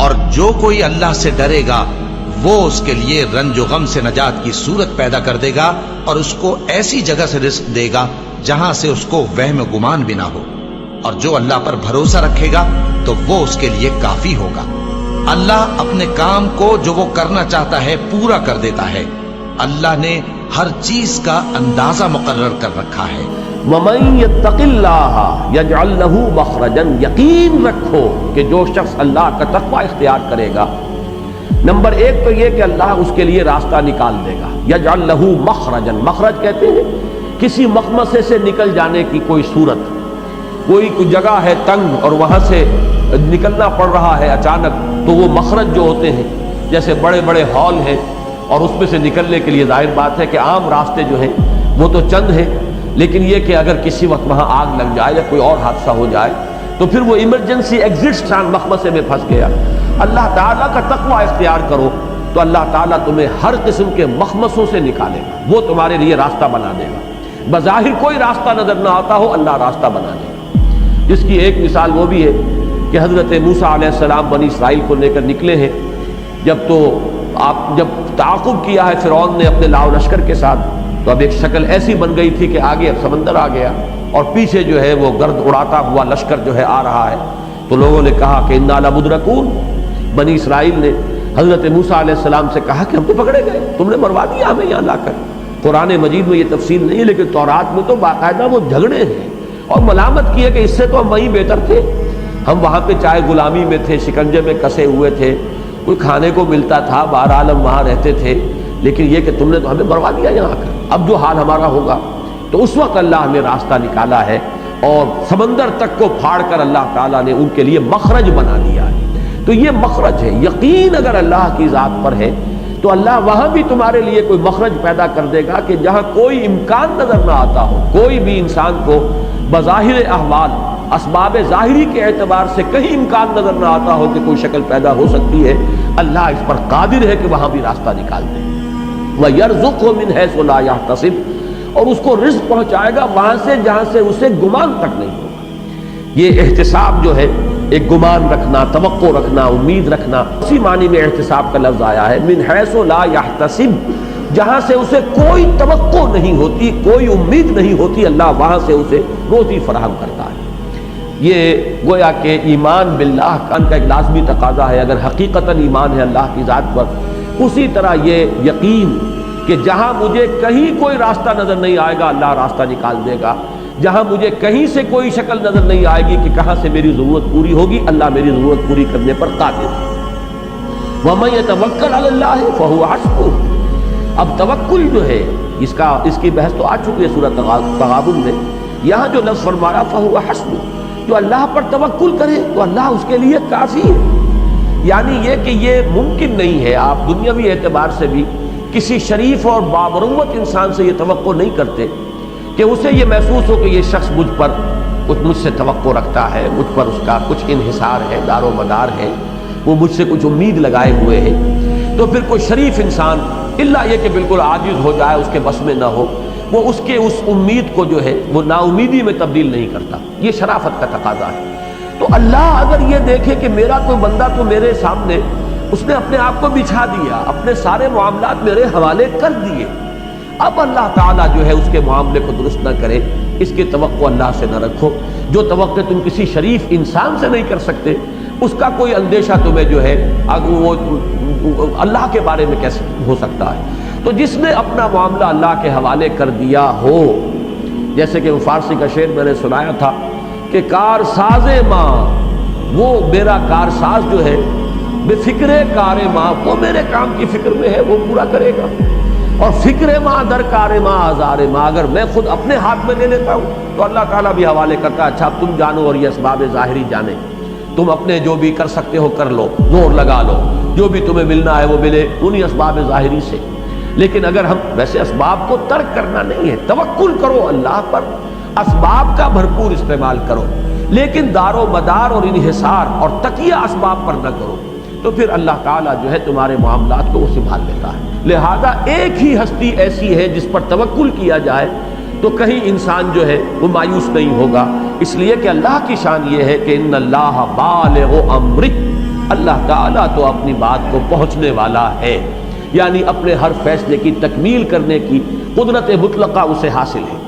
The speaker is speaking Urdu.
اور جو کوئی اللہ سے ڈرے گا وہ اس کے لیے رنج و غم سے نجات کی صورت پیدا کر دے گا اور اس کو ایسی جگہ سے رزق دے گا جہاں سے اس کو وہم و گمان بھی نہ ہو، اور جو اللہ پر بھروسہ رکھے گا تو وہ اس کے لیے کافی ہوگا۔ اللہ اپنے کام کو جو وہ کرنا چاہتا ہے پورا کر دیتا ہے۔ اللہ نے ہر چیز کا اندازہ مقرر کر رکھا ہے۔ وَمَن يَتَّقِ اللَّهَ يَجْعَل لَّهُ مَخْرَجًا، یقین رکھو کہ جو شخص اللہ کا تقوی اختیار کرے گا، نمبر ایک تو یہ کہ اللہ اس کے لیے راستہ نکال دے گا۔ یجعل لہ مخرجا، مخرج کہتے ہیں کسی مخمصے سے نکل جانے کی کوئی صورت، کوئی جگہ ہے تنگ اور وہاں سے نکلنا پڑ رہا ہے اچانک، تو وہ مخرج جو ہوتے ہیں جیسے بڑے بڑے ہال ہیں اور اس میں سے نکلنے کے لیے ظاہر بات ہے کہ عام راستے جو ہیں وہ تو چند ہیں، لیکن یہ کہ اگر کسی وقت وہاں آگ لگ جائے یا کوئی اور حادثہ ہو جائے تو پھر وہ ایمرجنسی ایگزٹ مخمصے میں پھنس گیا۔ اللہ تعالیٰ کا تقوی اختیار کرو تو اللہ تعالیٰ تمہیں ہر قسم کے مخمصوں سے نکالے گا، وہ تمہارے لیے راستہ بنا دے گا۔ بظاہر کوئی راستہ نظر نہ آتا ہو، اللہ راستہ بنا دے گا۔ جس کی ایک مثال وہ بھی ہے کہ حضرت موسیٰ علیہ السلام بنی اسرائیل کو لے کر نکلے ہیں، جب تعاقب کیا ہے فرعون نے اپنے لاؤ لشکر کے ساتھ، تو اب ایک شکل ایسی بن گئی تھی کہ آگے اب سمندر آ گیا اور پیچھے جو ہے وہ گرد اڑاتا ہوا لشکر جو ہے آ رہا ہے، تو لوگوں نے کہا کہ انا لمدرکون، بنی اسرائیل نے حضرت موسیٰ علیہ السلام سے کہا کہ ہم تو پکڑے گئے، تم نے مروا دیا ہمیں یہاں لا کر۔ قرآن مجید میں یہ تفصیل نہیں ہے، لیکن تورات میں تو باقاعدہ وہ جھگڑے ہیں اور ملامت کی ہے کہ اس سے تو ہم وہیں بہتر تھے، ہم وہاں پہ چاہے غلامی میں تھے، شکنجے میں کسے ہوئے تھے، کوئی کھانے کو ملتا تھا، بہرحال ہم وہاں رہتے تھے، لیکن یہ کہ تم نے تو ہمیں مروا دیا یہاں آ کر، اب جو حال ہمارا ہوگا۔ تو اس وقت اللہ نے راستہ نکالا ہے اور سمندر تک کو پھاڑ کر اللہ تعالیٰ نے ان کے لیے مخرج بنا دیا ہے۔ تو یہ مخرج ہے، یقین اگر اللہ کی ذات پر ہے تو اللہ وہاں بھی تمہارے لیے کوئی مخرج پیدا کر دے گا کہ جہاں کوئی امکان نظر نہ آتا ہو، کوئی بھی انسان کو بظاہر احوال اسباب ظاہری کے اعتبار سے کہیں امکان نظر نہ آتا ہو کہ کوئی شکل پیدا ہو سکتی ہے، اللہ اس پر قادر ہے کہ وہاں بھی راستہ نکال دے۔ وَيَرْزُقْهُ مِنْ حَيْثُ لَا يَحْتَسِبُ، اور اس کو رزق پہنچائے گا وہاں سے جہاں سے اسے گمان تک نہیں ہوگا۔ یہ احتساب جو ہے ایک گمان رکھنا، توقع رکھنا، امید رکھنا، اسی معنی میں احتساب کا لفظ آیا ہے، من حیث لا یحتسب، جہاں سے اسے کوئی توقع نہیں ہوتی، کوئی امید نہیں ہوتی، اللہ وہاں سے اسے روزی فراہم کرتا ہے۔ یہ گویا کہ ایمان باللہ کا ایک لازمی تقاضا ہے۔ اگر حقیقتاً ایمان ہے اللہ کی ذات پر، اسی طرح یہ یقین کہ جہاں مجھے کہیں کوئی راستہ نظر نہیں آئے گا اللہ راستہ نکال دے گا، جہاں مجھے کہیں سے کوئی شکل نظر نہیں آئے گی کہ کہاں سے میری ضرورت پوری ہوگی، اللہ میری ضرورت پوری کرنے پر قادر ہے۔ وَمَن يَتَوَكَّلْ عَلَى اللَّهِ فَهُوَ حَسْبُهُ، اب توکل جو ہے اس کی بحث تو آ چکی ہے سورۃ تغابن میں، یہاں جو لفظ فرمایا فَهُوَ حَسْبُهُ، جو اللہ پر توکل کرے تو اللہ اس کے لیے کافی ہے۔ یعنی یہ کہ یہ ممکن نہیں ہے، آپ دنیاوی اعتبار سے بھی کسی شریف اور بامروت انسان سے یہ توقع نہیں کرتے کہ اسے یہ محسوس ہو کہ یہ شخص مجھ سے توقع رکھتا ہے، مجھ پر اس کا کچھ انحصار ہے، دار و مدار ہے، وہ مجھ سے کچھ امید لگائے ہوئے ہے۔ تو پھر کوئی شریف انسان الا یہ کہ بالکل عاجز ہو جائے، اس کے بس میں نہ ہو، وہ اس کے اس امید کو جو ہے وہ نا امیدی میں تبدیل نہیں کرتا، یہ شرافت کا تقاضا ہے۔ تو اللہ اگر یہ دیکھے کہ میرا کوئی بندہ تو میرے سامنے اس نے اپنے آپ کو بچھا دیا، اپنے سارے معاملات میرے حوالے کر دیے، اب اللہ تعالیٰ جو ہے اس کے معاملے کو درست نہ کرے، اس کی توقع اللہ سے نہ رکھو۔ جو توقع تم کسی شریف انسان سے نہیں کر سکتے، اس کا کوئی اندیشہ تمہیں جو ہے وہ اللہ کے بارے میں کیسے ہو سکتا ہے؟ تو جس نے اپنا معاملہ اللہ کے حوالے کر دیا ہو، جیسے کہ وہ فارسی کا شعر میں نے سنایا تھا کہ کار ساز ماں، وہ میرا کارساز جو ہے، بے فکر کار ماں، وہ میرے کام کی فکر میں ہے، وہ پورا کرے گا۔ اور فکر ماں در کار ماں آزار ماں، اگر میں خود اپنے ہاتھ میں لے لیتا ہوں تو اللہ تعالیٰ بھی حوالے کرتا ہے، اچھا اب تم جانو اور یہ اسباب ظاہری جانے، تم اپنے جو بھی کر سکتے ہو کر لو، زور لگا لو، جو بھی تمہیں ملنا ہے وہ ملے انہی اسباب ظاہری سے۔ لیکن اگر ہم ویسے اسباب کو ترک کرنا نہیں ہے، توکل کرو اللہ پر، اسباب کا بھرپور استعمال کرو، لیکن دار و مدار اور انحصار اور تکیہ اسباب پر نہ کرو، تو پھر اللہ تعالیٰ جو ہے تمہارے معاملات کو وہ سنبھال لیتا ہے۔ لہذا ایک ہی ہستی ایسی ہے جس پر توکل کیا جائے تو کہیں انسان جو ہے وہ مایوس نہیں ہوگا، اس لیے کہ اللہ کی شان یہ ہے کہ ان اللہ بالغ امرہ، اللہ تعالیٰ تو اپنی بات کو پہنچنے والا ہے، یعنی اپنے ہر فیصلے کی تکمیل کرنے کی قدرت مطلقہ اسے حاصل ہے۔